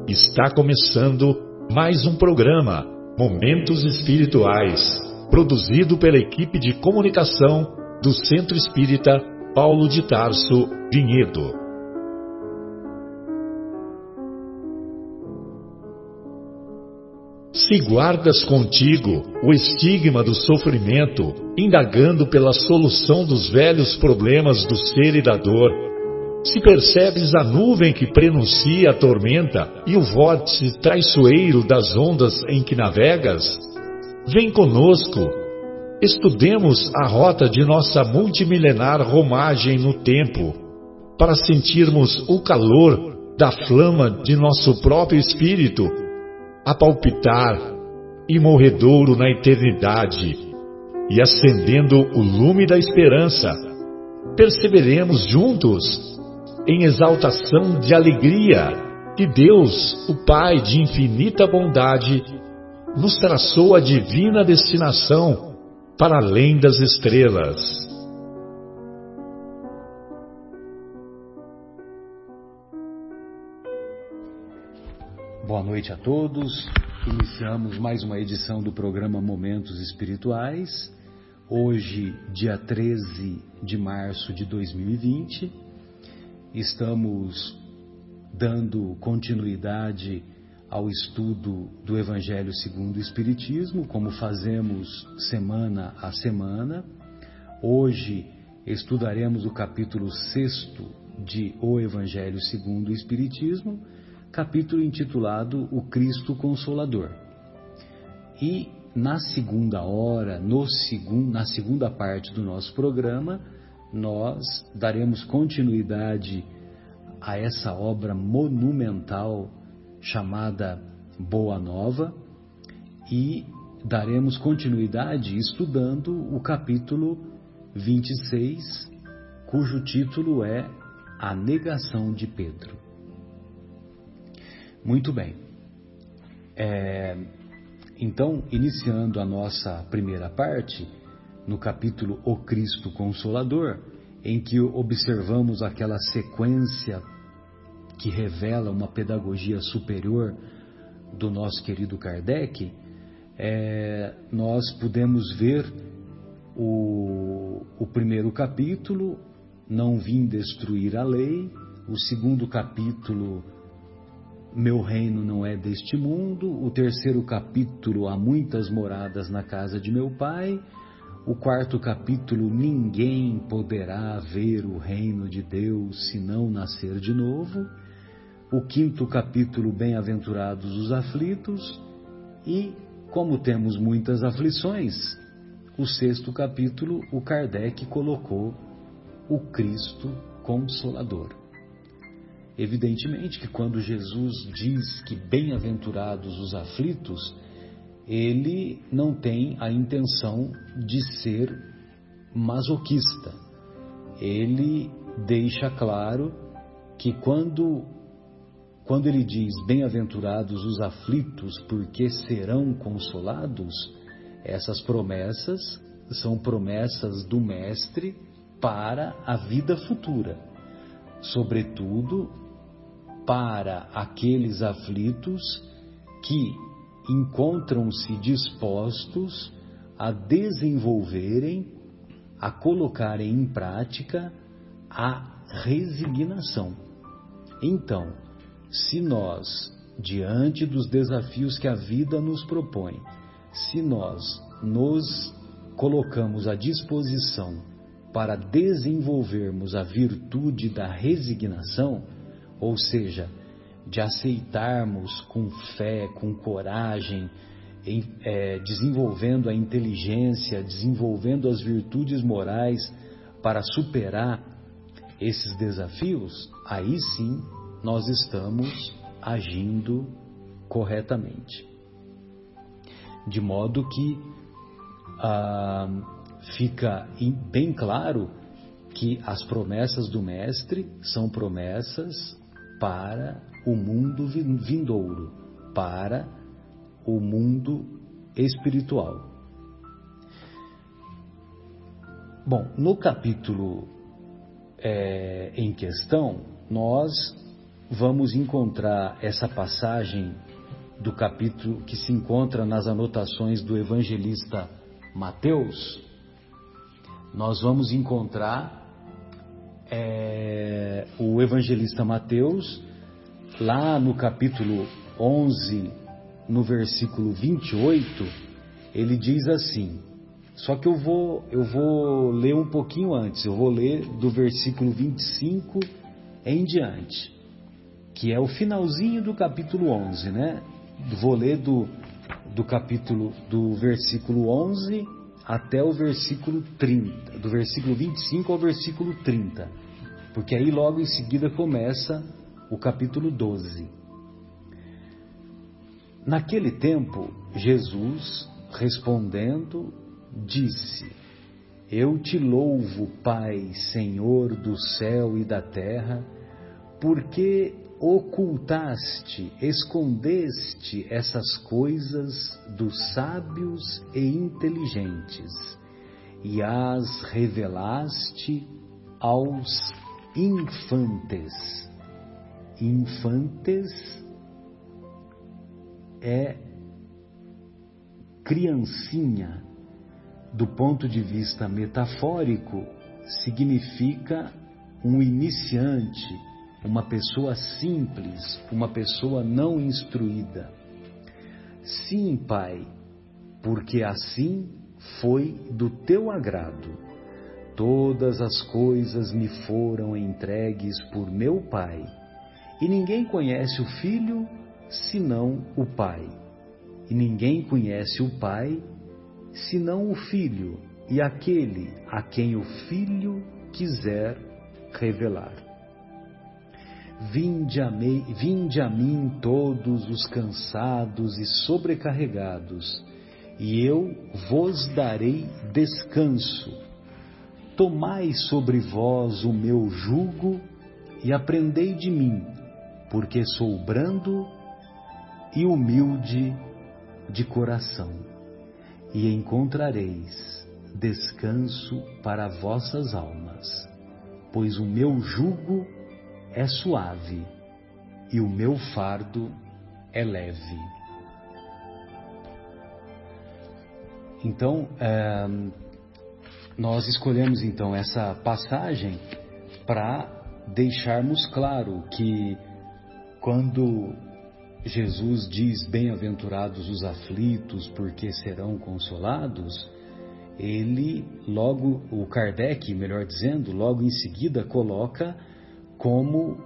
Está começando mais um programa, Momentos Espirituais, produzido pela equipe de comunicação do Centro Espírita Paulo de Tarso, Vinhedo. Se guardas contigo o estigma do sofrimento, indagando pela solução dos velhos problemas do ser e da dor, se percebes a nuvem que prenuncia a tormenta e o vórtice traiçoeiro das ondas em que navegas, vem conosco, estudemos a rota de nossa multimilenar romagem no tempo, para sentirmos o calor da flama de nosso próprio espírito, a palpitar, imorredouro na eternidade, e acendendo o lume da esperança, perceberemos juntos, em exaltação de alegria, que Deus, o Pai de infinita bondade, nos traçou a divina destinação para além das estrelas. Boa noite a todos. Iniciamos mais uma edição do programa Momentos Espirituais. Hoje, dia 13 de março de 2020, estamos dando continuidade ao estudo do Evangelho segundo o Espiritismo, como fazemos semana a semana. Hoje estudaremos o capítulo 6º de O Evangelho segundo o Espiritismo, capítulo intitulado O Cristo Consolador. E na segunda hora, na segunda parte do nosso programa, nós daremos continuidade a essa obra monumental chamada Boa Nova e daremos continuidade estudando o capítulo 26, cujo título é A Negação de Pedro. Muito bem. Então, iniciando a nossa primeira parte, no capítulo O Cristo Consolador, em que observamos aquela sequência que revela uma pedagogia superior do nosso querido Kardec, nós pudemos ver o primeiro capítulo, Não Vim Destruir a Lei, o segundo capítulo, Meu Reino Não É Deste Mundo, o terceiro capítulo, Há Muitas Moradas na Casa de Meu Pai, o quarto capítulo, Ninguém Poderá Ver o Reino de Deus se não nascer de novo, o quinto capítulo, Bem-aventurados os aflitos, e, como temos muitas aflições, o sexto capítulo, o Kardec colocou o Cristo Consolador. Evidentemente que quando Jesus diz que bem-aventurados os aflitos, ele não tem a intenção de ser masoquista. Ele deixa claro que quando ele diz bem-aventurados os aflitos porque serão consolados, essas promessas são promessas do Mestre para a vida futura, sobretudo para aqueles aflitos que encontram-se dispostos a desenvolverem, a colocarem em prática a resignação. Então, se nós, diante dos desafios que a vida nos propõe, se nós nos colocamos à disposição para desenvolvermos a virtude da resignação, ou seja, de aceitarmos com fé, com coragem, desenvolvendo a inteligência, desenvolvendo as virtudes morais para superar esses desafios, aí sim nós estamos agindo corretamente. De modo que fica bem claro que as promessas do Mestre são promessas para o mundo vindouro, para o mundo espiritual. Bom, no capítulo em questão, nós vamos encontrar essa passagem do capítulo que se encontra nas anotações do evangelista Mateus. Nós vamos encontrar o evangelista Mateus lá no capítulo 11, no versículo 28, ele diz assim, só que eu vou ler um pouquinho antes, eu vou ler do versículo 25 em diante, que é o finalzinho do capítulo 11, né? Vou ler do versículo 11 até o versículo 30, do versículo 25 ao versículo 30, porque aí logo em seguida começa o capítulo 12. Naquele tempo, Jesus, respondendo, disse: Eu te louvo, Pai, Senhor do céu e da terra, porque ocultaste, escondeste essas coisas dos sábios e inteligentes e as revelaste aos infantes. Infantes é criancinha. Do ponto de vista metafórico, significa um iniciante, uma pessoa simples, uma pessoa não instruída. Sim, Pai, porque assim foi do teu agrado. Todas as coisas me foram entregues por meu Pai, e ninguém conhece o Filho senão o Pai, e ninguém conhece o Pai senão o Filho, e aquele a quem o Filho quiser revelar. Vinde a mim todos os cansados e sobrecarregados, e eu vos darei descanso. Tomai sobre vós o meu jugo e aprendei de mim, porque sou brando e humilde de coração, e encontrareis descanso para vossas almas, pois o meu jugo é suave e o meu fardo é leve. Então, nós escolhemos então essa passagem para deixarmos claro que quando Jesus diz bem-aventurados os aflitos porque serão consolados, ele logo, o Kardec, melhor dizendo, logo em seguida coloca como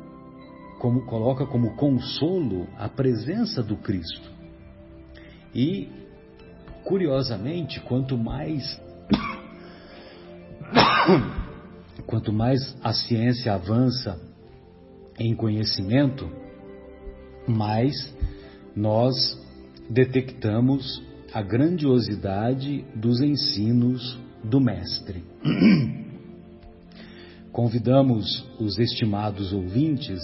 consolo a presença do Cristo. E, curiosamente, quanto mais a ciência avança em conhecimento, mais nós detectamos a grandiosidade dos ensinos do Mestre. Convidamos os estimados ouvintes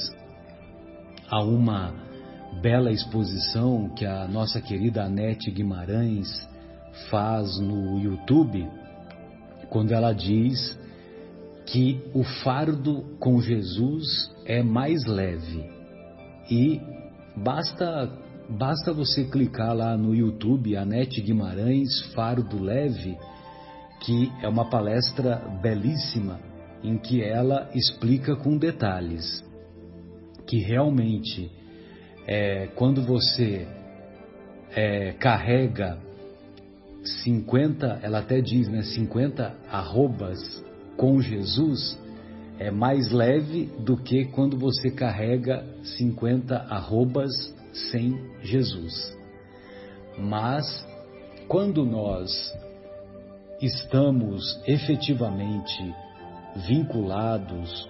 a uma bela exposição que a nossa querida Anete Guimarães faz no YouTube, quando ela diz que o fardo com Jesus é mais leve. E basta você clicar lá no YouTube, Anete Guimarães, Fardo Leve, que é uma palestra belíssima, em que ela explica com detalhes que realmente quando você carrega 50, ela até diz, 50 arrobas com Jesus, é mais leve do que quando você carrega 50 arrobas sem Jesus. Mas quando nós estamos efetivamente vinculados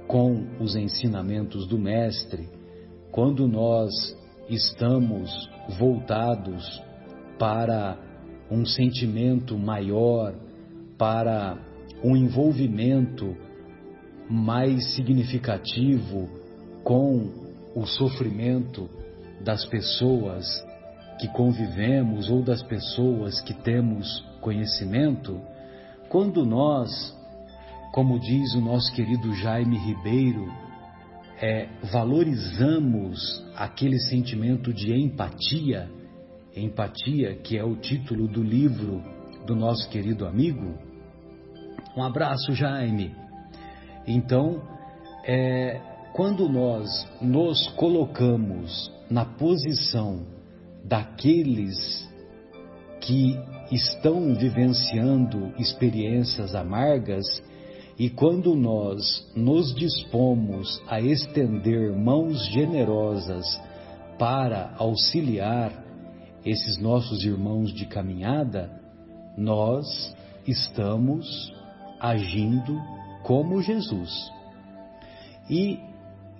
com os ensinamentos do Mestre, quando nós estamos voltados para um sentimento maior, para um envolvimento mais significativo com o sofrimento das pessoas que convivemos ou das pessoas que temos conhecimento, quando nós, como diz o nosso querido Jaime Ribeiro, valorizamos aquele sentimento de empatia, empatia que é o título do livro do nosso querido amigo. Um abraço, Jaime. Então, quando nós nos colocamos na posição daqueles que estão vivenciando experiências amargas, e quando nós nos dispomos a estender mãos generosas para auxiliar esses nossos irmãos de caminhada, nós estamos agindo como Jesus. E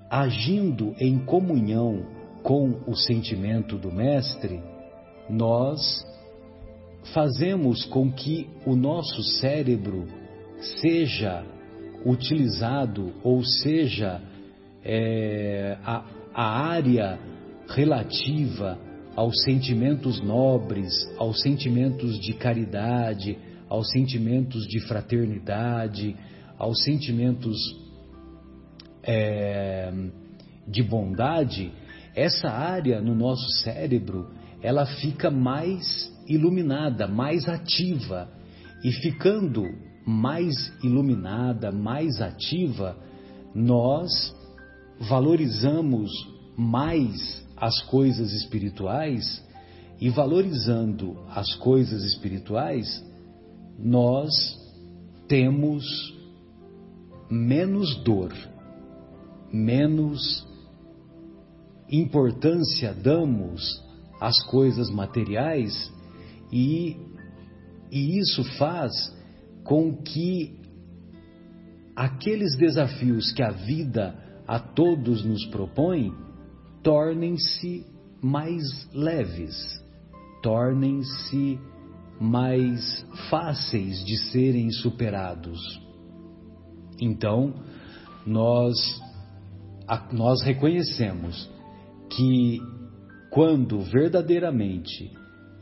agindo em comunhão com o sentimento do Mestre, nós fazemos com que o nosso cérebro seja utilizado, ou seja, a área relativa aos sentimentos nobres, aos sentimentos de caridade, aos sentimentos de fraternidade, aos sentimentos de bondade, essa área no nosso cérebro, ela fica mais iluminada, mais ativa, e ficando mais iluminada, mais ativa, nós valorizamos mais as coisas espirituais, e valorizando as coisas espirituais, nós temos menos dor, menos importância damos às coisas materiais, e isso faz com que aqueles desafios que a vida a todos nos propõe tornem-se mais leves, tornem-se mais fáceis de serem superados. Então, nós reconhecemos que quando verdadeiramente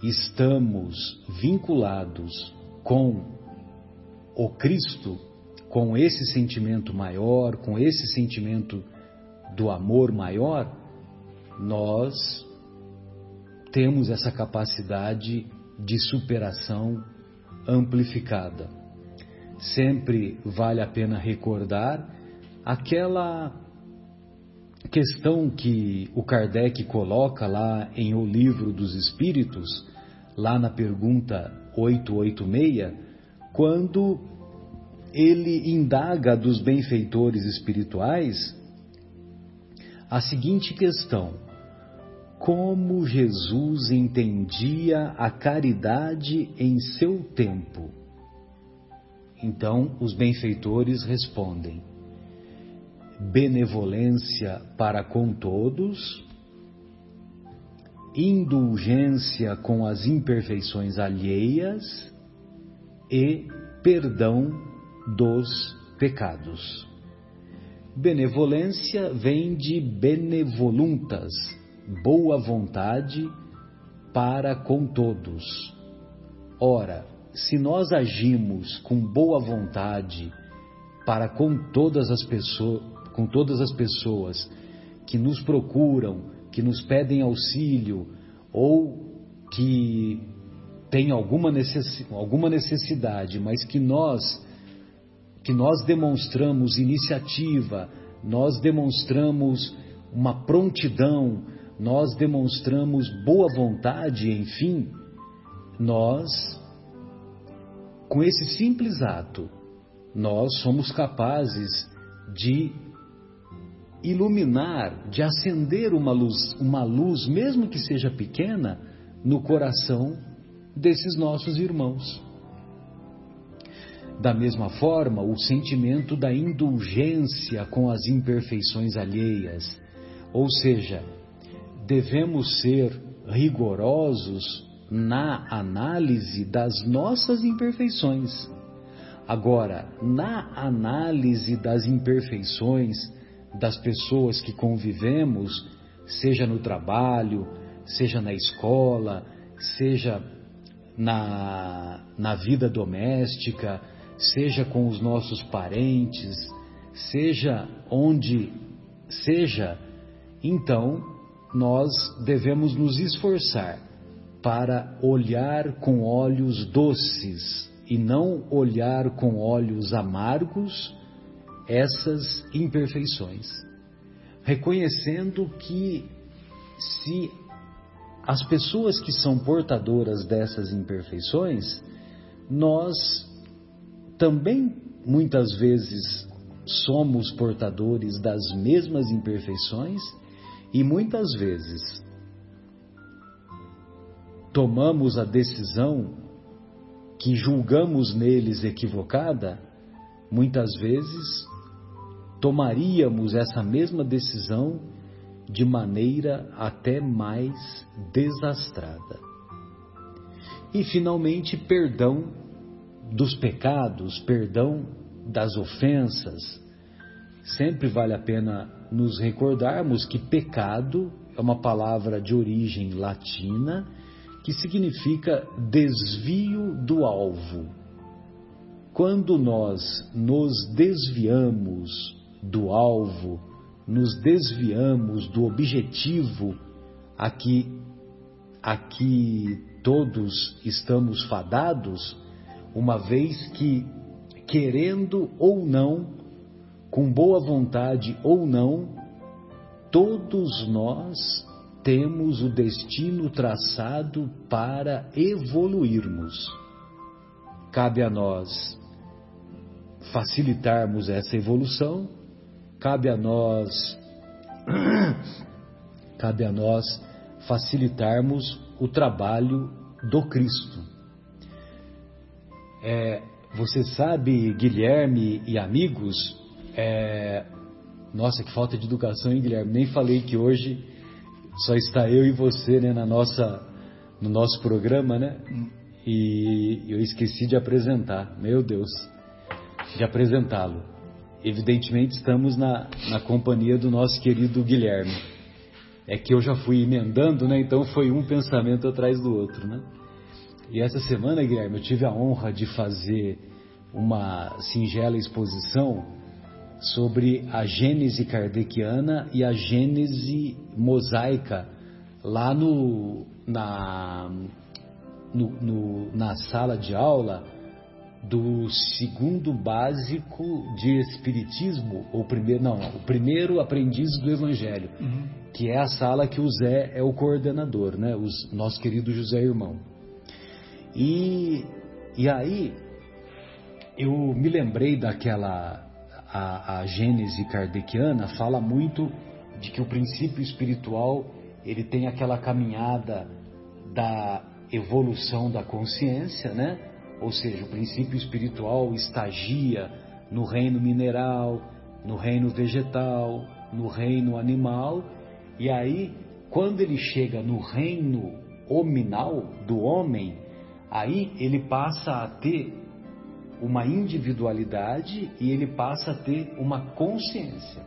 estamos vinculados com o Cristo, com esse sentimento maior, com esse sentimento do amor maior, nós temos essa capacidade de superação amplificada. Sempre vale a pena recordar aquela questão que o Kardec coloca lá em O Livro dos Espíritos, lá na pergunta 886, quando ele indaga dos benfeitores espirituais a seguinte questão: como Jesus entendia a caridade em seu tempo? Então, os benfeitores respondem: benevolência para com todos, indulgência com as imperfeições alheias e perdão dos pecados. Benevolência vem de benevoluntas, boa vontade para com todos. Ora, se nós agimos com boa vontade para com todas as pessoas que nos procuram, que nos pedem auxílio ou que têm alguma necessidade, mas que nós demonstramos iniciativa, nós demonstramos uma prontidão, nós demonstramos boa vontade, enfim, nós, com esse simples ato, nós somos capazes de iluminar, de acender uma luz, mesmo que seja pequena, no coração desses nossos irmãos. Da mesma forma, o sentimento da indulgência com as imperfeições alheias, ou seja, devemos ser rigorosos na análise das nossas imperfeições. Agora, na análise das imperfeições das pessoas que convivemos, seja no trabalho, seja na escola, seja na vida doméstica, seja com os nossos parentes, seja onde seja, então, nós devemos nos esforçar para olhar com olhos doces e não olhar com olhos amargos essas imperfeições, reconhecendo que se as pessoas que são portadoras dessas imperfeições, nós também muitas vezes somos portadores das mesmas imperfeições e muitas vezes tomamos a decisão que julgamos neles equivocada, muitas vezes tomaríamos essa mesma decisão de maneira até mais desastrada. E finalmente, perdão dos pecados, perdão das ofensas. Sempre vale a pena nos recordarmos que pecado é uma palavra de origem latina que significa desvio do alvo. Quando nós nos desviamos do alvo, nos desviamos do objetivo a que todos estamos fadados, uma vez que, querendo ou não, com boa vontade ou não, todos nós temos o destino traçado para evoluirmos. Cabe a nós facilitarmos essa evolução, cabe a nós facilitarmos o trabalho do Cristo. Você sabe, Guilherme e amigos, nossa, que falta de educação, hein, Guilherme? Nem falei que hoje só está eu e você, né, no nosso programa, né? E eu esqueci de apresentar, meu Deus, de apresentá-lo. Evidentemente estamos na companhia do nosso querido Guilherme. É que eu já fui emendando, né? Então foi um pensamento atrás do outro, né? E essa semana, Guilherme, eu tive a honra de fazer uma singela exposição sobre a Gênese kardeciana e a Gênese mosaica lá na sala de aula do segundo básico de Espiritismo, o primeiro aprendiz do Evangelho, que é a sala que o Zé é o coordenador, né? Nosso querido José Irmão. E aí eu me lembrei daquela... A Gênese kardeciana fala muito de que o princípio espiritual ele tem aquela caminhada da evolução da consciência, né? Ou seja, o princípio espiritual estagia no reino mineral, no reino vegetal, no reino animal, e aí, quando ele chega no reino hominal do homem, aí ele passa a ter uma individualidade e ele passa a ter uma consciência.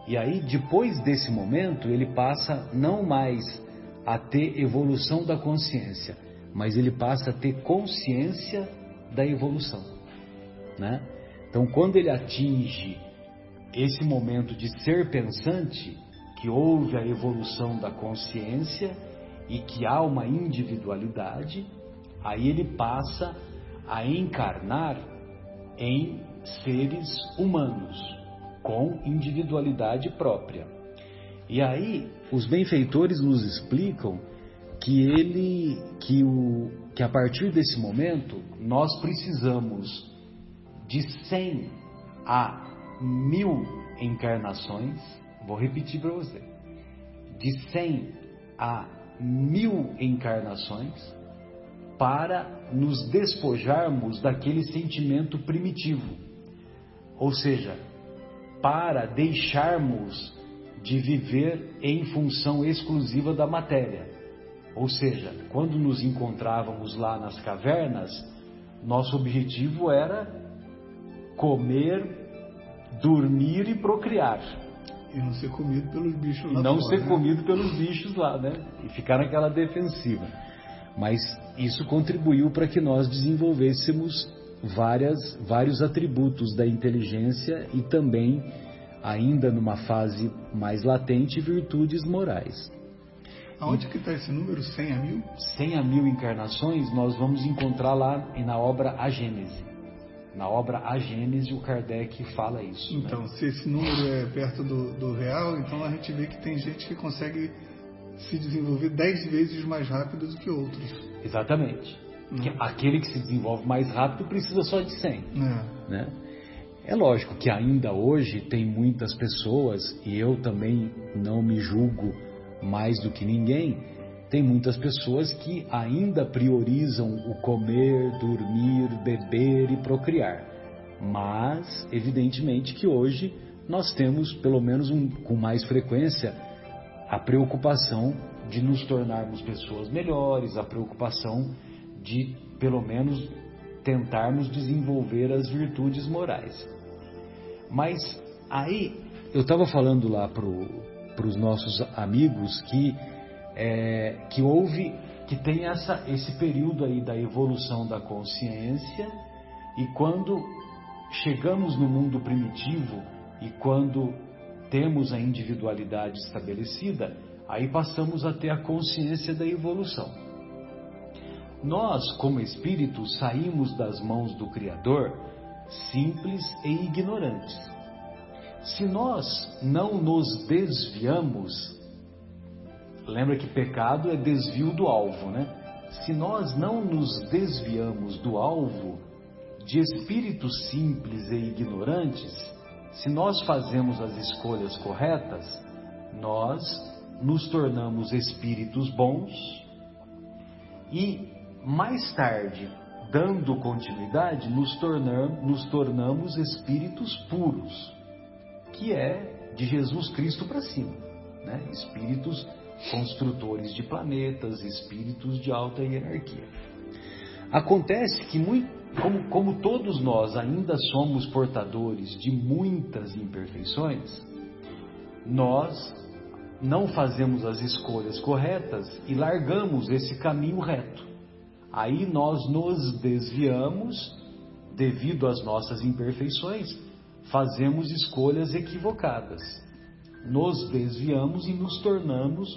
E aí, depois desse momento, ele passa não mais a ter evolução da consciência, mas ele passa a ter consciência da evolução, né? Então, quando ele atinge esse momento de ser pensante, que houve a evolução da consciência e que há uma individualidade, aí ele passa a encarnar em seres humanos, com individualidade própria. E aí, os benfeitores nos explicam que a partir desse momento, nós precisamos de 100 a 1000 encarnações, vou repetir para você, de 100 a 1000 encarnações, para nos despojarmos daquele sentimento primitivo, ou seja, para deixarmos de viver em função exclusiva da matéria. Ou seja, quando nos encontrávamos lá nas cavernas, nosso objetivo era comer, dormir e procriar. E não ser comido pelos bichos lá. E não ser comido pelos bichos lá, né? E ficar naquela defensiva. Mas isso contribuiu para que nós desenvolvêssemos vários atributos da inteligência e também ainda numa fase mais latente, virtudes morais. Aonde que está esse número, 100 a 1000? 100 a 1000 encarnações nós vamos encontrar lá na obra A Gênese. Na obra A Gênese, o Kardec fala isso. Então, né? se esse número é perto do real, então a gente vê que tem gente que consegue se desenvolver 10 vezes mais rápido do que outros. Exatamente. Aquele que se desenvolve mais rápido precisa só de 100. Né? É lógico que ainda hoje tem muitas pessoas, e eu também não me julgo mais do que ninguém, tem muitas pessoas que ainda priorizam o comer, dormir, beber e procriar. Mas, evidentemente que hoje nós temos, pelo menos com mais frequência, a preocupação de nos tornarmos pessoas melhores, a preocupação de, pelo menos, tentarmos desenvolver as virtudes morais. Mas aí, eu estava falando lá para os nossos amigos que tem esse período aí da evolução da consciência, e quando chegamos no mundo primitivo e quando temos a individualidade estabelecida, aí passamos a ter a consciência da evolução. Nós, como espíritos, saímos das mãos do Criador simples e ignorantes. Se nós não nos desviamos, lembra que pecado é desvio do alvo, né? Se nós não nos desviamos do alvo, de espíritos simples e ignorantes, se nós fazemos as escolhas corretas, nós nos tornamos espíritos bons e, mais tarde, dando continuidade, nos tornamos espíritos puros, que é de Jesus Cristo para cima, né? Espíritos construtores de planetas, espíritos de alta hierarquia. Acontece que, como todos nós ainda somos portadores de muitas imperfeições, nós não fazemos as escolhas corretas e largamos esse caminho reto. Aí nós nos desviamos, devido às nossas imperfeições, fazemos escolhas equivocadas. Nos desviamos e nos tornamos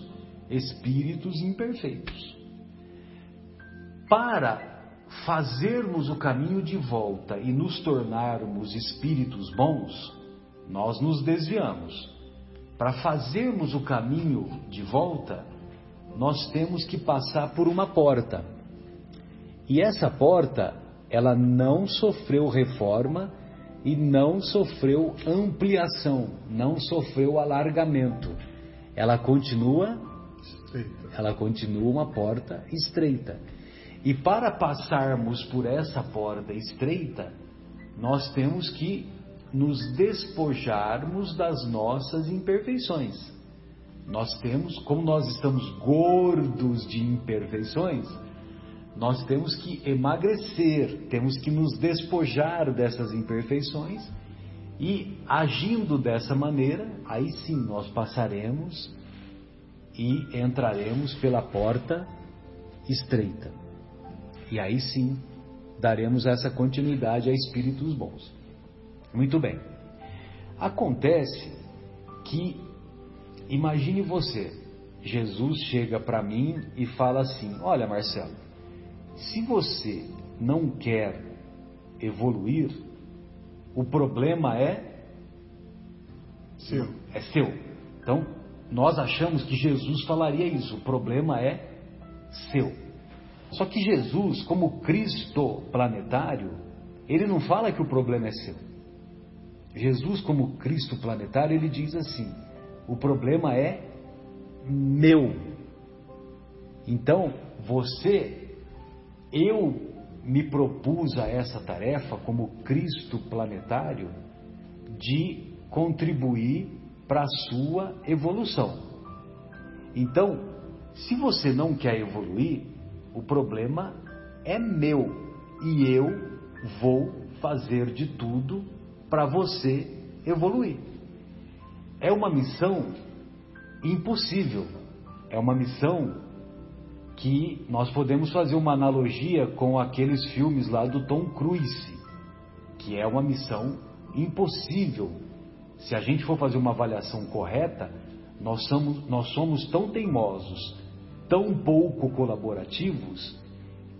espíritos imperfeitos. Para fazermos o caminho de volta e nos tornarmos espíritos bons, nós nos desviamos. Para fazermos o caminho de volta, nós temos que passar por uma porta. E essa porta, ela não sofreu reforma e não sofreu ampliação, não sofreu alargamento. Ela continua uma porta estreita. E para passarmos por essa porta estreita, nós temos que nos despojarmos das nossas imperfeições. Nós temos, como nós estamos gordos de imperfeições, nós temos que emagrecer, temos que nos despojar dessas imperfeições e, agindo dessa maneira, aí sim nós passaremos e entraremos pela porta estreita. E aí sim daremos essa continuidade a espíritos bons. Muito bem. Acontece que, imagine você, Jesus chega para mim e fala assim: olha, Marcelo, se você não quer evoluir, o problema é seu. É seu. Então, nós achamos que Jesus falaria isso, o problema é seu. Só que Jesus, como Cristo planetário, ele não fala que o problema é seu. Jesus, como Cristo planetário, ele diz assim: o problema é meu. Então, eu me propus a essa tarefa, como Cristo planetário, de contribuir para a sua evolução. Então, se você não quer evoluir, o problema é meu e eu vou fazer de tudo para você evoluir. É uma missão impossível, é uma missão que nós podemos fazer uma analogia com aqueles filmes lá do Tom Cruise, que é uma missão impossível se a gente for fazer uma avaliação correta, nós somos tão teimosos, tão pouco colaborativos,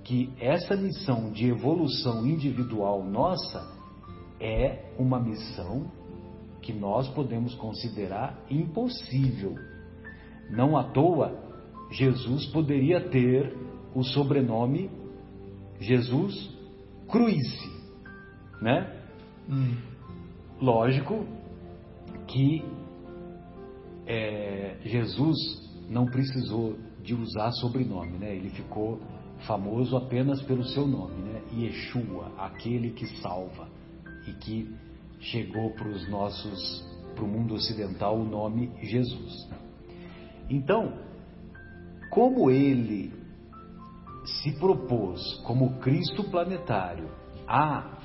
que essa missão de evolução individual nossa é uma missão que nós podemos considerar impossível. Não à toa, Jesus poderia ter o sobrenome Jesus Cruísse, né? Lógico que Jesus não precisou de usar sobrenome, né? Ele ficou famoso apenas pelo seu nome, né? Yeshua, aquele que salva, e que chegou para o mundo ocidental o nome Jesus. Então, como ele se propôs como Cristo planetário a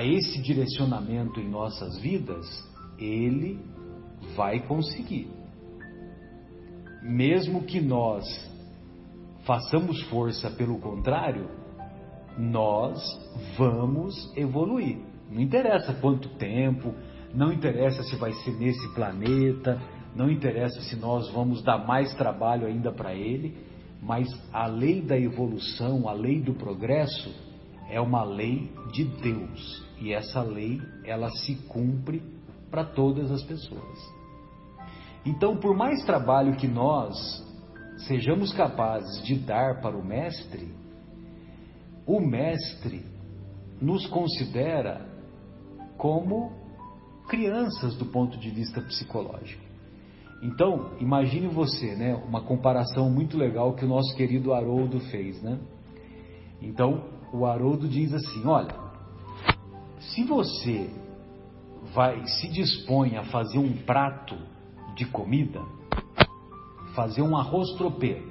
esse direcionamento em nossas vidas, ele vai conseguir. Mesmo que nós façamos força pelo contrário, nós vamos evoluir. Não interessa quanto tempo, não interessa se vai ser nesse planeta, não interessa se nós vamos dar mais trabalho ainda para ele, mas a lei da evolução, a lei do progresso, é uma lei de Deus. E essa lei, ela se cumpre para todas as pessoas. Então, por mais trabalho que nós sejamos capazes de dar para o Mestre nos considera como crianças do ponto de vista psicológico. Então, imagine você, né, uma comparação muito legal que o nosso querido Haroldo fez, né? Então, o Haroldo diz assim: olha, se você se dispõe a fazer um prato de comida, fazer um arroz tropeiro,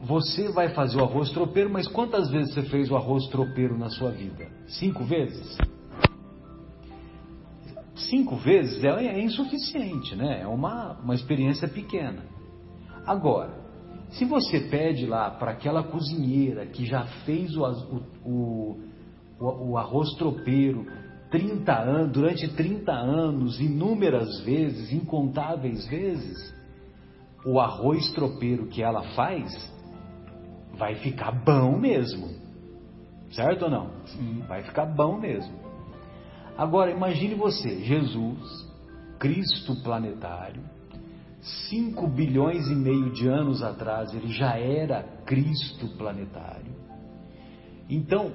você vai fazer o arroz tropeiro, mas quantas vezes você fez o arroz tropeiro na sua vida? 5 vezes? 5 vezes é insuficiente, né? É uma experiência pequena. Agora, se você pede lá para aquela cozinheira que já fez o arroz tropeiro durante 30 anos, inúmeras vezes, incontáveis vezes, o arroz tropeiro que ela faz vai ficar bom mesmo. Certo ou não? Sim. Vai ficar bom mesmo. Agora, imagine você, Jesus, Cristo planetário, 5 bilhões e meio de anos atrás, ele já era Cristo planetário. Então,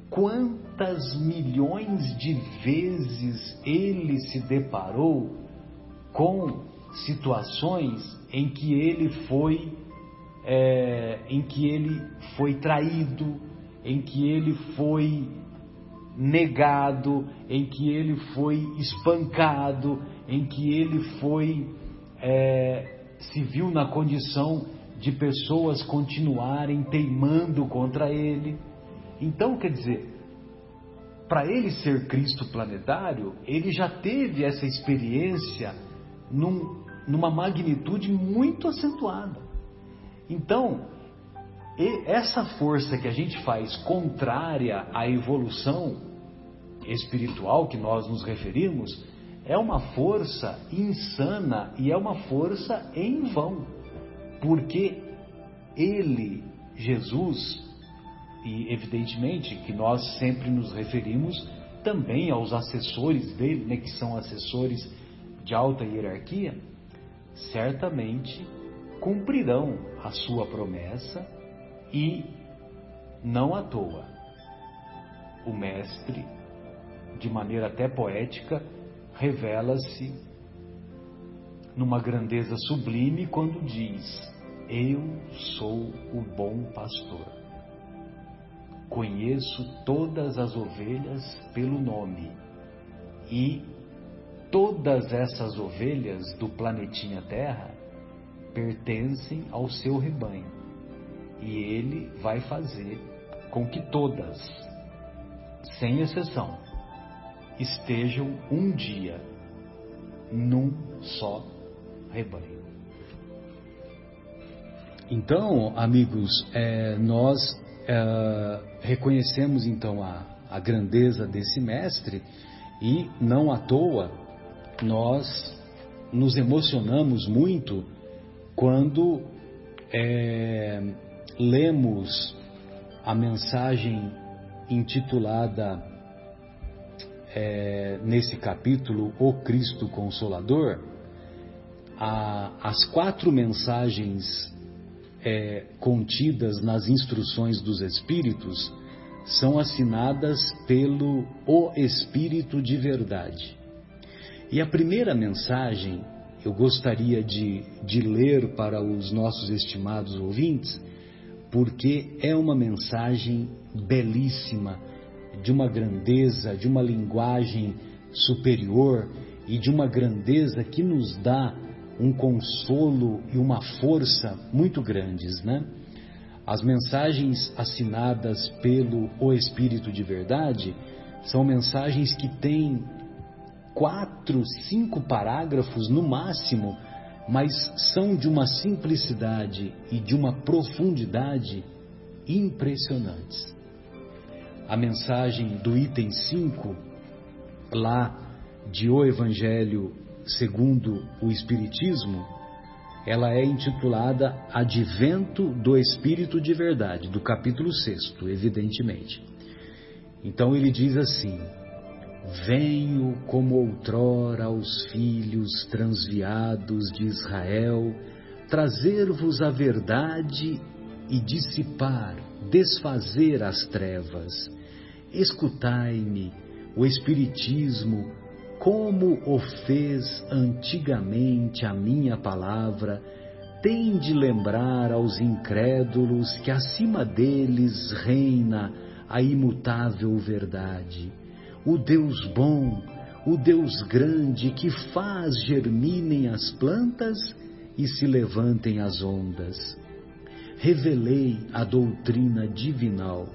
quantas milhões de vezes ele se deparou com situações em que ele foi traído, em que ele foi negado, em que ele foi espancado, em que ele se viu na condição de pessoas continuarem teimando contra ele. Então, quer dizer, para ele ser Cristo planetário, ele já teve essa experiência numa magnitude muito acentuada. Então, essa força que a gente faz contrária à evolução espiritual que nós nos referimos, é uma força insana e é uma força em vão, porque ele, Jesus, e evidentemente que nós sempre nos referimos também aos assessores dele, né, que são assessores de alta hierarquia, certamente cumprirão a sua promessa. E não à toa, o Mestre, de maneira até poética, revela-se numa grandeza sublime quando diz: eu sou o bom pastor, conheço todas as ovelhas pelo nome, e todas essas ovelhas do planetinha Terra pertencem ao seu rebanho. E ele vai fazer com que todas, sem exceção, estejam um dia num só rebanho. Então, amigos, nós reconhecemos então a grandeza desse mestre, e não à toa nós nos emocionamos muito quando lemos a mensagem intitulada nesse capítulo, O Cristo Consolador. As 4 mensagens contidas nas instruções dos Espíritos são assinadas pelo O Espírito de Verdade. E a primeira mensagem eu gostaria de ler para os nossos estimados ouvintes, porque é uma mensagem belíssima, de uma grandeza, de uma linguagem superior e de uma grandeza que nos dá um consolo e uma força muito grandes, né? As mensagens assinadas pelo O Espírito de Verdade são mensagens que têm 4, 5 parágrafos no máximo, mas são de uma simplicidade e de uma profundidade impressionantes. A mensagem do item 5, lá de O Evangelho segundo o Espiritismo, ela é intitulada Advento do Espírito de Verdade, do capítulo 6º, evidentemente. Então ele diz assim: venho como outrora aos filhos transviados de Israel, trazer-vos a verdade e dissipar, desfazer as trevas. Escutai-me, o Espiritismo, como o fez antigamente a minha palavra, tem de lembrar aos incrédulos que acima deles reina a imutável verdade. O Deus bom, o Deus grande, que faz germinem as plantas e se levantem as ondas. Revelei a doutrina divinal,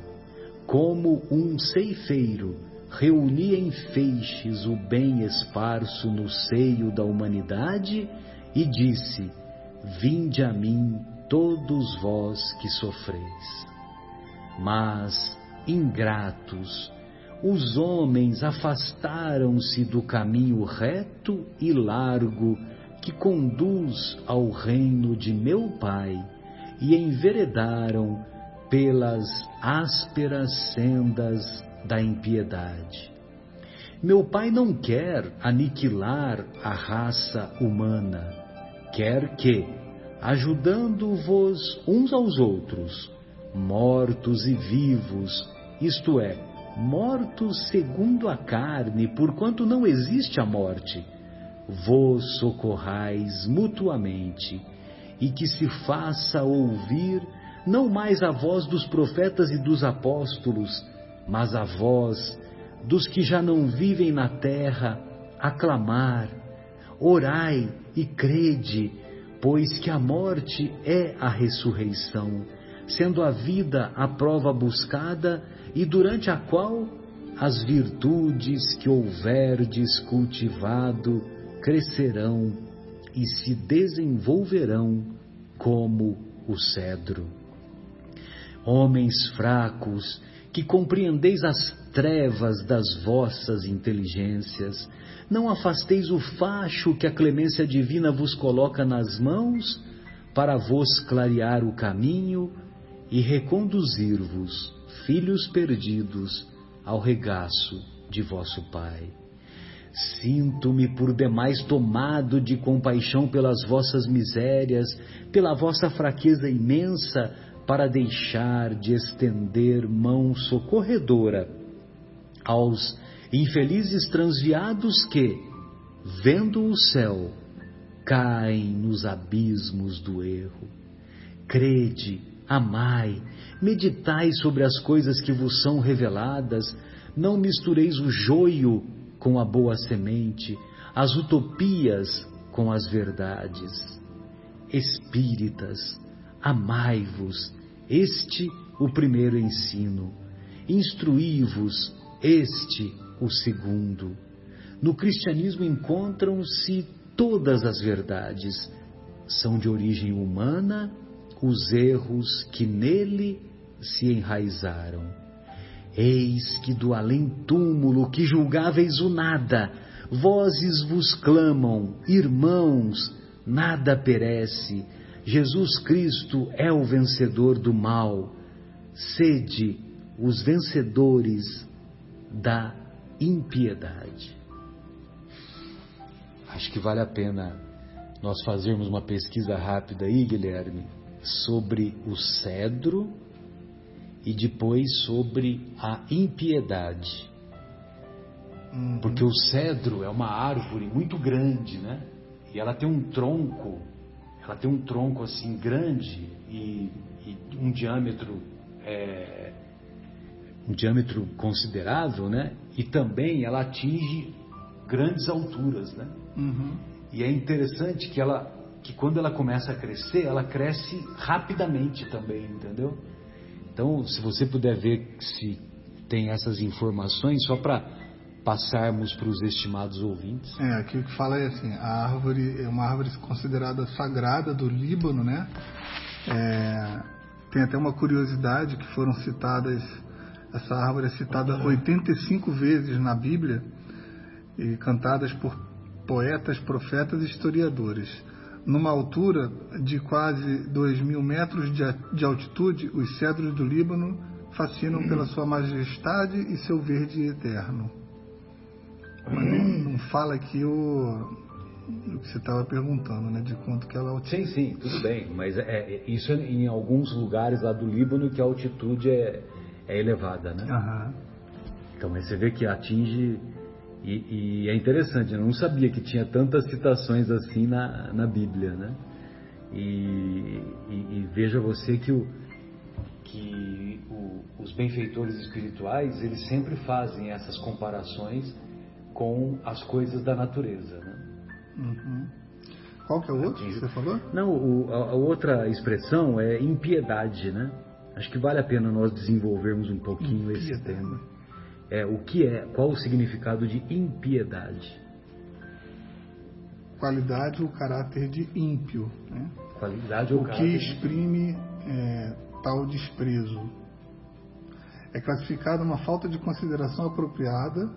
como um ceifeiro reuni em feixes o bem esparso no seio da humanidade e disse: vinde a mim todos vós que sofreis. Mas, ingratos, os homens afastaram-se do caminho reto e largo que conduz ao reino de meu Pai e enveredaram pelas ásperas sendas da impiedade. Meu Pai não quer aniquilar a raça humana, quer que, ajudando-vos uns aos outros, mortos e vivos, isto é, mortos segundo a carne, porquanto não existe a morte, vos socorrais mutuamente, e que se faça ouvir não mais a voz dos profetas e dos apóstolos, mas a voz dos que já não vivem na terra, aclamar: orai e crede, pois que a morte é a ressurreição, sendo a vida a prova buscada e durante a qual as virtudes que houverdes cultivado crescerão e se desenvolverão como o cedro. Homens fracos, que compreendeis as trevas das vossas inteligências, não afasteis o facho que a clemência divina vos coloca nas mãos para vos clarear o caminho e reconduzir-vos, filhos perdidos, ao regaço de vosso Pai. Sinto-me por demais tomado de compaixão pelas vossas misérias, pela vossa fraqueza imensa, para deixar de estender mão socorredora aos infelizes transviados que, vendo o céu, caem nos abismos do erro. Crede, amai, meditai sobre as coisas que vos são reveladas, não mistureis o joio com a boa semente, as utopias com as verdades. Espíritas, amai-vos, este o primeiro ensino, instruí-vos, este o segundo. No cristianismo encontram-se todas as verdades, são de origem humana os erros que nele se enraizaram. Eis que do além-túmulo que julgáveis o nada, vozes vos clamam, irmãos, nada perece, Jesus Cristo é o vencedor do mal, sede os vencedores da impiedade. Acho que vale a pena nós fazermos uma pesquisa rápida aí, Guilherme, sobre o cedro e depois sobre a impiedade. Porque o cedro é uma árvore muito grande, né? E ela tem um tronco assim grande e um diâmetro considerável, né? E também ela atinge grandes alturas, né? E é interessante que quando ela começa a crescer, ela cresce rapidamente também, entendeu? Então, se você puder ver se tem essas informações, só para passarmos para os estimados ouvintes. Aqui o que fala é assim, a árvore é uma árvore considerada sagrada do Líbano, né? Tem até uma curiosidade que foram citadas, essa árvore é citada 85 vezes na Bíblia e cantadas por poetas, profetas e historiadores. Numa altura de quase 2.000 metros de altitude, os cedros do Líbano fascinam pela sua majestade e seu verde eterno. Mas não fala aqui o que você estava perguntando, né? De quanto que ela é altitude. Sim, tudo bem. Mas isso é em alguns lugares lá do Líbano que a altitude é elevada, né? Então, mas você vê que atinge... E é interessante, eu não sabia que tinha tantas citações assim na Bíblia, né? E veja você que os benfeitores espirituais, eles sempre fazem essas comparações com as coisas da natureza, né? Qual que é o outro que você falou? Não, a outra expressão é impiedade, né? Acho que vale a pena nós desenvolvermos um pouquinho esse tema. Qual o significado de impiedade? Qualidade ou caráter de ímpio, né? Qualidade ou caráter que exprime tal desprezo. É classificado uma falta de consideração apropriada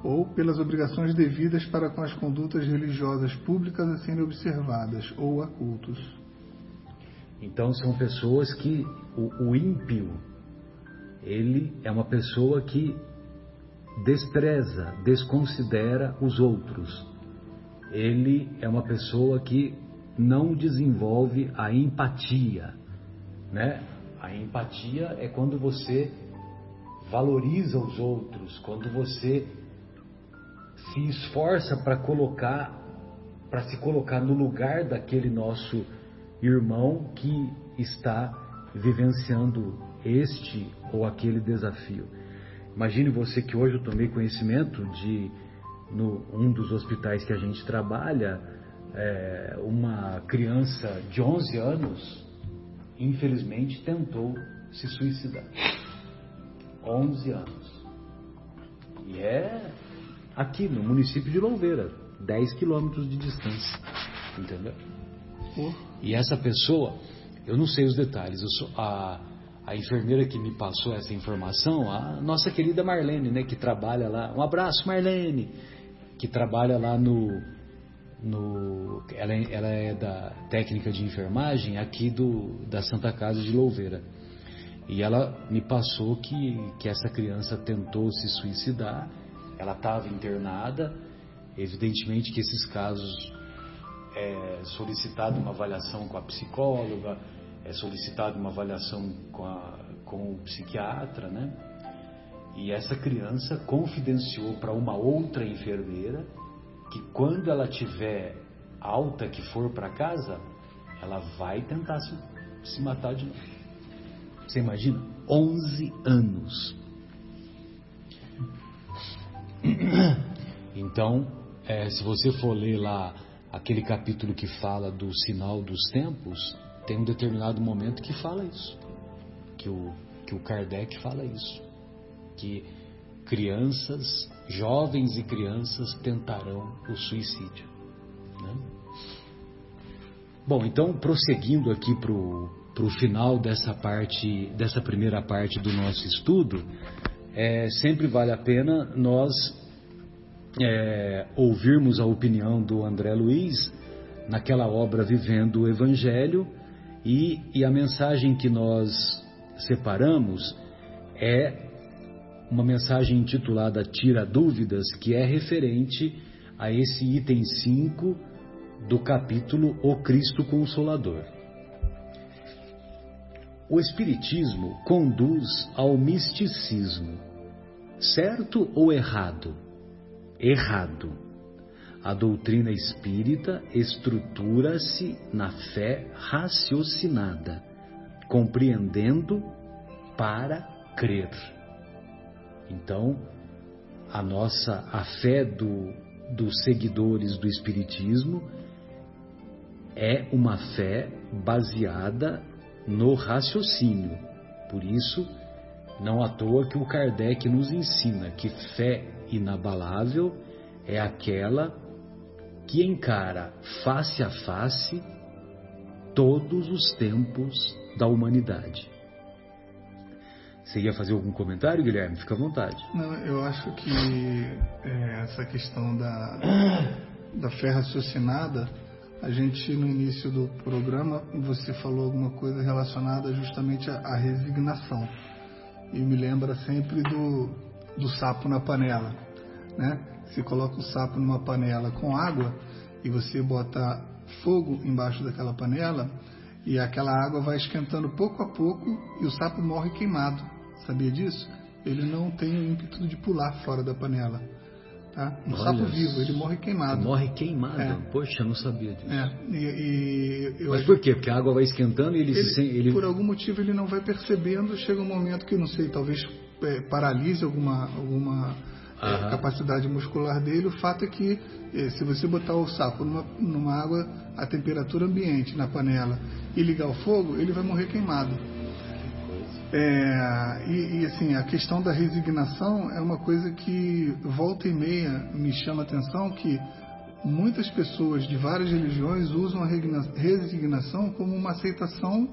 ou pelas obrigações devidas para com as condutas religiosas públicas a serem observadas ou a cultos. Então são pessoas que o ímpio, ele é uma pessoa que despreza, desconsidera os outros. Ele é uma pessoa que não desenvolve a empatia, né? A empatia é quando você valoriza os outros, quando você se esforça para se colocar no lugar daquele nosso irmão que está vivenciando este ou aquele desafio. Imagine você que hoje eu tomei conhecimento um dos hospitais que a gente trabalha, uma criança de 11 anos, infelizmente, tentou se suicidar. 11 anos. E é aqui no município de Louveira, 10 quilômetros de distância, entendeu? E essa pessoa, eu não sei os detalhes, a enfermeira que me passou essa informação, a nossa querida Marlene, né, que trabalha lá, um abraço Marlene, que trabalha lá ela é da técnica de enfermagem aqui da Santa Casa de Louveira. E ela me passou que essa criança tentou se suicidar, ela estava internada, evidentemente que esses casos é solicitado uma avaliação com a psicóloga, é solicitado uma avaliação com o psiquiatra, né? E essa criança confidenciou para uma outra enfermeira que quando ela tiver alta, que for para casa, ela vai tentar se matar de novo. Você imagina? 11 anos. Então, se você for ler lá aquele capítulo que fala do sinal dos tempos, tem um determinado momento que fala isso, que o Kardec fala isso, que crianças, jovens e crianças tentarão o suicídio, né? Bom, então prosseguindo aqui para o final dessa primeira parte do nosso estudo, sempre vale a pena nós ouvirmos a opinião do André Luiz naquela obra Vivendo o Evangelho, e a mensagem que nós separamos é uma mensagem intitulada Tira Dúvidas, que é referente a esse item 5 do capítulo O Cristo Consolador. O Espiritismo conduz ao misticismo. Certo ou errado? Errado. A doutrina espírita estrutura-se na fé raciocinada, compreendendo para crer. Então, a fé dos seguidores do Espiritismo é uma fé baseada no raciocínio. Por isso, não à toa que o Kardec nos ensina que fé inabalável é aquela que encara face a face todos os tempos da humanidade. Você ia fazer algum comentário, Guilherme? Fica à vontade. Não, eu acho que essa questão da fé raciocinada, a gente no início do programa, você falou alguma coisa relacionada justamente à resignação. E me lembra sempre do sapo na panela, né? Você coloca o sapo numa panela com água e você bota fogo embaixo daquela panela e aquela água vai esquentando pouco a pouco e o sapo morre queimado. Sabia disso? Ele não tem o ímpeto de pular fora da panela. Tá? Um sapo vivo, ele morre queimado. Morre queimado? Poxa, eu não sabia disso. Mas por quê? Porque a água vai esquentando e ele... Por algum motivo ele não vai percebendo, chega um momento que, não sei, talvez paralise alguma capacidade muscular dele. O fato é que se você botar o sapo numa água a temperatura ambiente na panela e ligar o fogo, ele vai morrer queimado. Assim, a questão da resignação é uma coisa que volta e meia me chama a atenção, que muitas pessoas de várias religiões usam a resignação como uma aceitação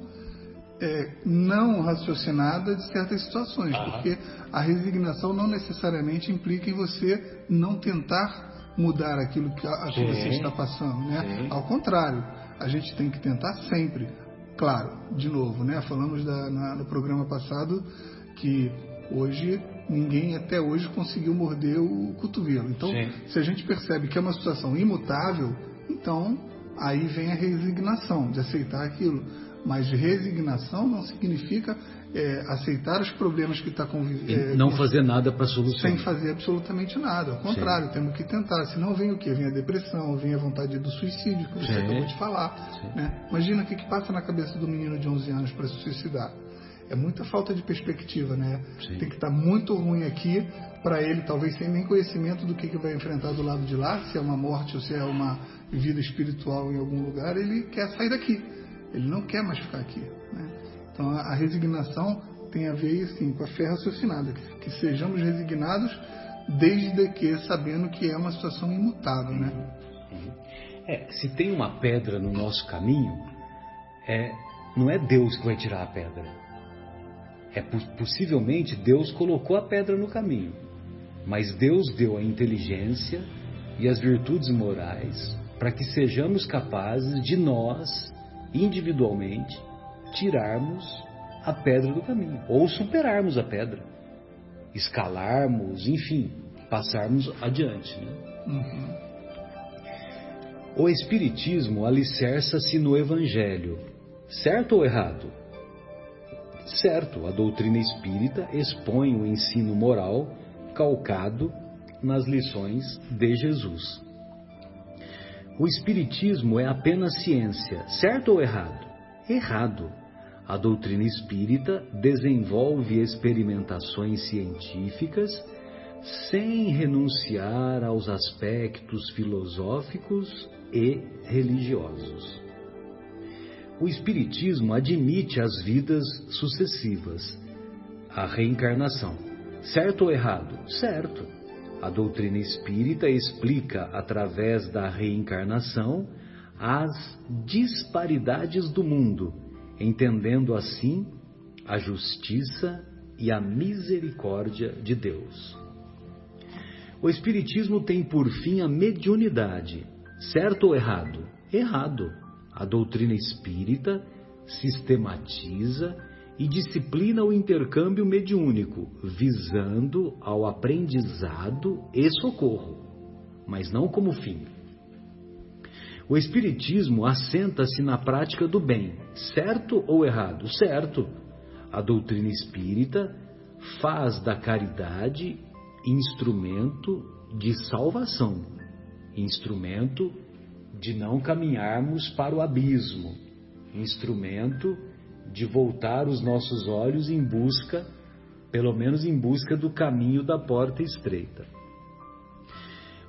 não raciocinada de certas situações, porque a resignação não necessariamente implica em você não tentar mudar aquilo que você está passando, né? Ao contrário, a gente tem que tentar sempre. Claro, de novo, né? Falamos no programa passado que hoje ninguém até hoje conseguiu morder o cotovelo. Então, se a gente percebe que é uma situação imutável, então aí vem a resignação de aceitar aquilo. Mas resignação não significa aceitar os problemas que está convivendo. Não fazer nada para solucionar. Sem fazer absolutamente nada. Ao contrário, temos que tentar. Senão vem o quê? Vem a depressão, vem a vontade do suicídio, que você acabou de falar. Né? Imagina o que passa na cabeça do menino de 11 anos para se suicidar. É muita falta de perspectiva, né? Tem que estar muito ruim aqui para ele, talvez sem nem conhecimento do que vai enfrentar do lado de lá, se é uma morte ou se é uma vida espiritual em algum lugar, ele quer sair daqui. Ele não quer mais ficar aqui, né? Então a resignação tem a ver assim, com a fé raciocinada, que sejamos resignados desde que sabendo que é uma situação imutável, né? Se tem uma pedra no nosso caminho, não é Deus que vai tirar a pedra. Possivelmente Deus colocou a pedra no caminho, mas Deus deu a inteligência e as virtudes morais para que sejamos capazes de nós, individualmente, tirarmos a pedra do caminho, ou superarmos a pedra, escalarmos, enfim, passarmos adiante, né? O Espiritismo alicerça-se no Evangelho, certo ou errado? Certo, a doutrina espírita expõe o ensino moral calcado nas lições de Jesus. O Espiritismo é apenas ciência, certo ou errado? Errado. A doutrina espírita desenvolve experimentações científicas sem renunciar aos aspectos filosóficos e religiosos. O Espiritismo admite as vidas sucessivas, a reencarnação. Certo ou errado? Certo. A doutrina espírita explica, através da reencarnação, as disparidades do mundo, entendendo assim a justiça e a misericórdia de Deus. O Espiritismo tem por fim a mediunidade. Certo ou errado? Errado. A doutrina espírita sistematiza e disciplina o intercâmbio mediúnico, visando ao aprendizado e socorro, mas não como fim. O Espiritismo assenta-se na prática do bem. Certo ou errado? Certo. A doutrina espírita faz da caridade instrumento de salvação, instrumento de não caminharmos para o abismo, instrumento de voltar os nossos olhos em busca, pelo menos em busca do caminho da porta estreita.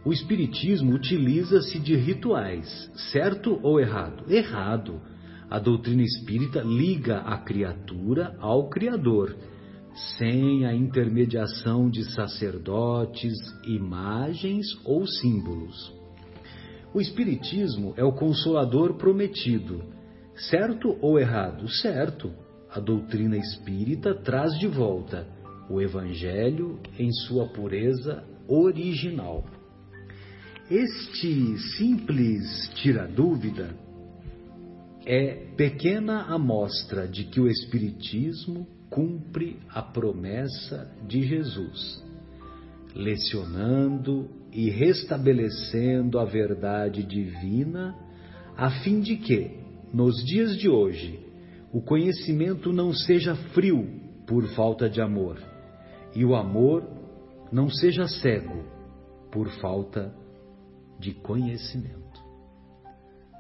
O Espiritismo utiliza-se de rituais, certo ou errado? Errado. A doutrina espírita liga a criatura ao Criador, sem a intermediação de sacerdotes, imagens ou símbolos. O Espiritismo é o Consolador prometido. Certo ou errado? Certo. A doutrina espírita traz de volta o Evangelho em sua pureza original. Este simples tira-dúvida é pequena amostra de que o Espiritismo cumpre a promessa de Jesus, lecionando e restabelecendo a verdade divina, a fim de que, nos dias de hoje, o conhecimento não seja frio por falta de amor, e o amor não seja cego por falta de conhecimento.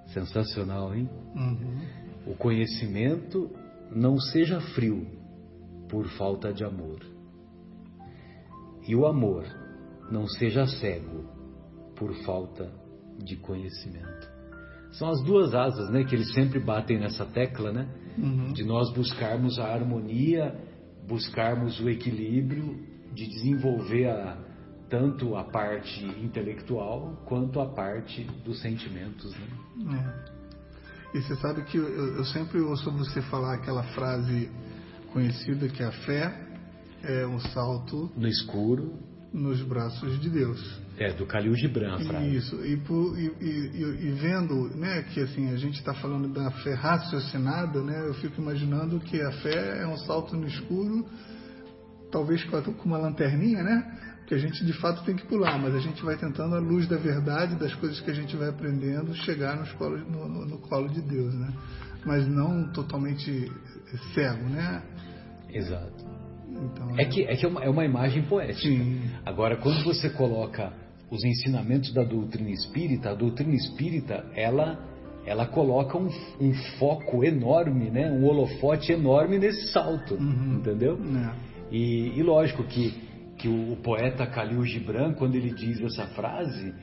Sensacional, hein? Uhum. O conhecimento não seja frio por falta de amor, e o amor não seja cego por falta de conhecimento. São as duas asas, né, que eles sempre batem nessa tecla, né? Uhum. De nós buscarmos a harmonia, buscarmos o equilíbrio, de desenvolver tanto a parte intelectual quanto a parte dos sentimentos, né? E você sabe que eu sempre ouço você falar aquela frase conhecida que a fé é um salto no escuro nos braços de Deus. Do Khalil Gibran, a frase. Isso, e vendo, né, que assim, a gente está falando da fé raciocinada, né, eu fico imaginando que a fé é um salto no escuro, talvez com uma lanterninha, né, que a gente de fato tem que pular, mas a gente vai tentando, à luz da verdade, das coisas que a gente vai aprendendo, chegar no colo de Deus, né, mas não totalmente cego, né. Exato. Então, é uma imagem poética. Sim. Agora, quando você coloca os ensinamentos da doutrina espírita, a doutrina espírita, ela coloca um foco enorme, né? Um holofote enorme nesse salto, entendeu? E lógico que o poeta Khalil Gibran, quando ele diz essa frase,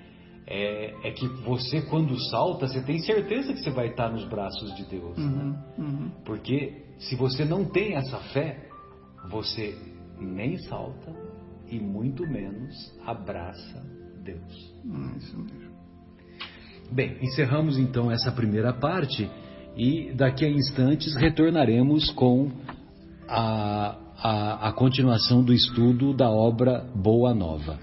é que você, quando salta, você tem certeza que você vai estar nos braços de Deus, né? Porque se você não tem essa fé, você nem salta e muito menos abraça Deus. Isso mesmo. Bem, encerramos então essa primeira parte e daqui a instantes retornaremos com a continuação do estudo da obra Boa Nova.